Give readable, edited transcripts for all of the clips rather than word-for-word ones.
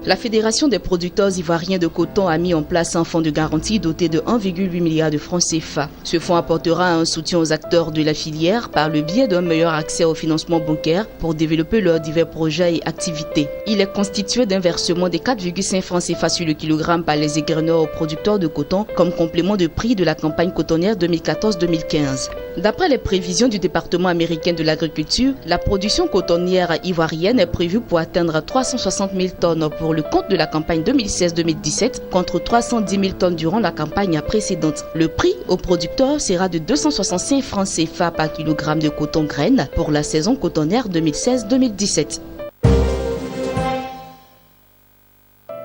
La Fédération des producteurs ivoiriens de coton a mis en place un fonds de garantie doté de 1,8 milliard de francs CFA. Ce fonds apportera un soutien aux acteurs de la filière par le biais d'un meilleur accès au financement bancaire pour développer leurs divers projets et activités. Il est constitué d'un versement de 4,5 francs CFA sur le kilogramme par les égreneurs aux producteurs de coton comme complément de prix de la campagne cotonnière 2014-2015. D'après les prévisions du département américain de l'agriculture, la production cotonnière ivoirienne est prévue pour atteindre 360 000 tonnes pour le compte de la campagne 2016-2017 contre 310 000 tonnes durant la campagne précédente. Le prix aux producteurs sera de 265 francs CFA par kilogramme de coton graine pour la saison cotonnière 2016-2017.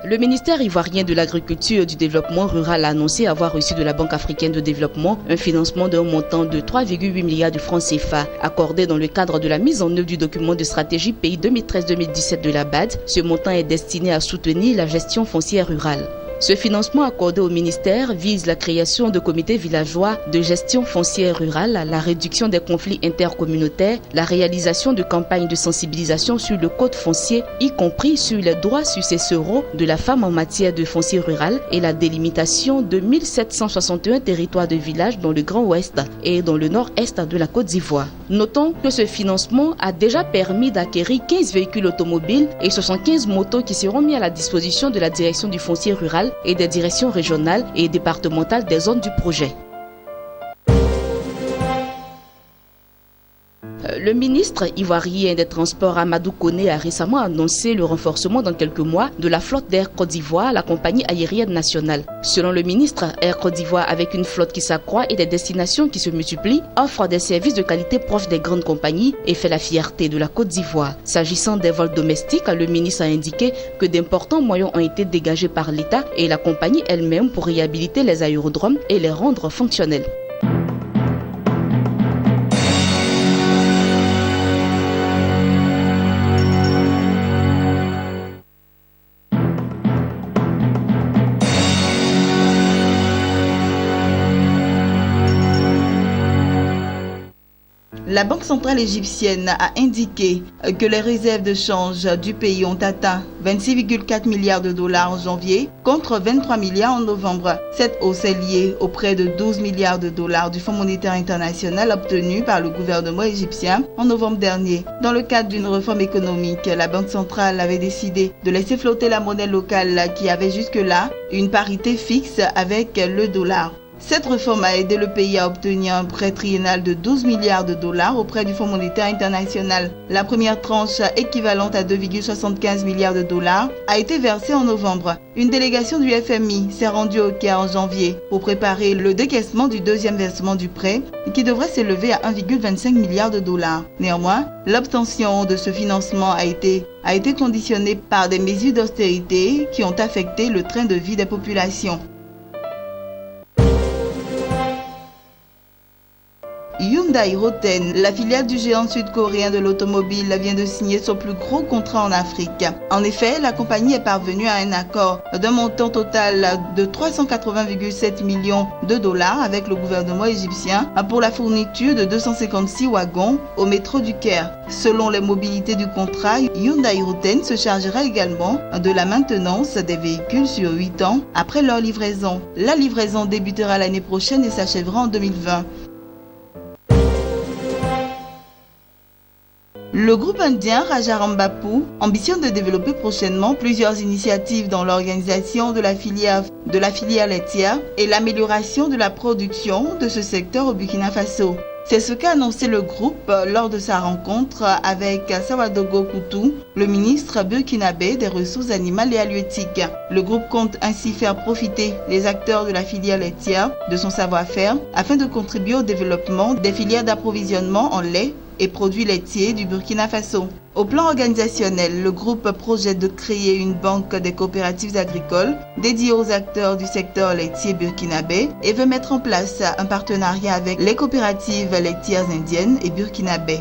Le ministère ivoirien de l'Agriculture et du Développement rural a annoncé avoir reçu de la Banque africaine de développement un financement d'un montant de 3,8 milliards de francs CFA accordé dans le cadre de la mise en œuvre du document de stratégie pays 2013-2017 de la BAD. Ce montant est destiné à soutenir la gestion foncière rurale. Ce financement accordé au ministère vise la création de comités villageois de gestion foncière rurale, la réduction des conflits intercommunautaires, la réalisation de campagnes de sensibilisation sur le code foncier, y compris sur les droits successoraux de la femme en matière de foncier rural et la délimitation de 1761 territoires de villages dans le Grand Ouest et dans le nord-est de la Côte d'Ivoire. Notons que ce financement a déjà permis d'acquérir 15 véhicules automobiles et 75 motos qui seront mis à la disposition de la direction du foncier rural et des directions régionales et départementales des zones du projet. Le ministre ivoirien des Transports Amadou Koné a récemment annoncé le renforcement dans quelques mois de la flotte d'Air Côte d'Ivoire, la compagnie aérienne nationale. Selon le ministre, Air Côte d'Ivoire, avec une flotte qui s'accroît et des destinations qui se multiplient, offre des services de qualité proches des grandes compagnies et fait la fierté de la Côte d'Ivoire. S'agissant des vols domestiques, le ministre a indiqué que d'importants moyens ont été dégagés par l'État et la compagnie elle-même pour réhabiliter les aérodromes et les rendre fonctionnels. La Banque centrale égyptienne a indiqué que les réserves de change du pays ont atteint 26,4 milliards de dollars en janvier contre 23 milliards en novembre. Cette hausse est liée aux près de 12 milliards de dollars du Fonds monétaire international obtenu par le gouvernement égyptien en novembre dernier. Dans le cadre d'une réforme économique, la Banque centrale avait décidé de laisser flotter la monnaie locale qui avait jusque-là une parité fixe avec le dollar. Cette réforme a aidé le pays à obtenir un prêt triennal de 12 milliards de dollars auprès du Fonds monétaire international. La première tranche, équivalente à 2,75 milliards de dollars, a été versée en novembre. Une délégation du FMI s'est rendue au Caire en janvier pour préparer le décaissement du deuxième versement du prêt qui devrait s'élever à 1,25 milliard de dollars. Néanmoins, l'obtention de ce financement a été conditionnée par des mesures d'austérité qui ont affecté le train de vie des populations. Hyundai Rotem, la filiale du géant sud-coréen de l'automobile, vient de signer son plus gros contrat en Afrique. En effet, la compagnie est parvenue à un accord d'un montant total de 380,7 millions de dollars avec le gouvernement égyptien pour la fourniture de 256 wagons au métro du Caire. Selon les mobilités du contrat, Hyundai Rotem se chargera également de la maintenance des véhicules sur 8 ans après leur livraison. La livraison débutera l'année prochaine et s'achèvera en 2020. Le groupe indien Rajaram Bapu ambitionne de développer prochainement plusieurs initiatives dans l'organisation de la filière laitière et l'amélioration de la production de ce secteur au Burkina Faso. C'est ce qu'a annoncé le groupe lors de sa rencontre avec Sawadogo Koutou, le ministre burkinabé des Ressources animales et halieutiques. Le groupe compte ainsi faire profiter les acteurs de la filière laitière de son savoir-faire afin de contribuer au développement des filières d'approvisionnement en lait et produits laitiers du Burkina Faso. Au plan organisationnel, le groupe projette de créer une banque des coopératives agricoles dédiée aux acteurs du secteur laitier burkinabé et veut mettre en place un partenariat avec les coopératives laitières indiennes et burkinabé.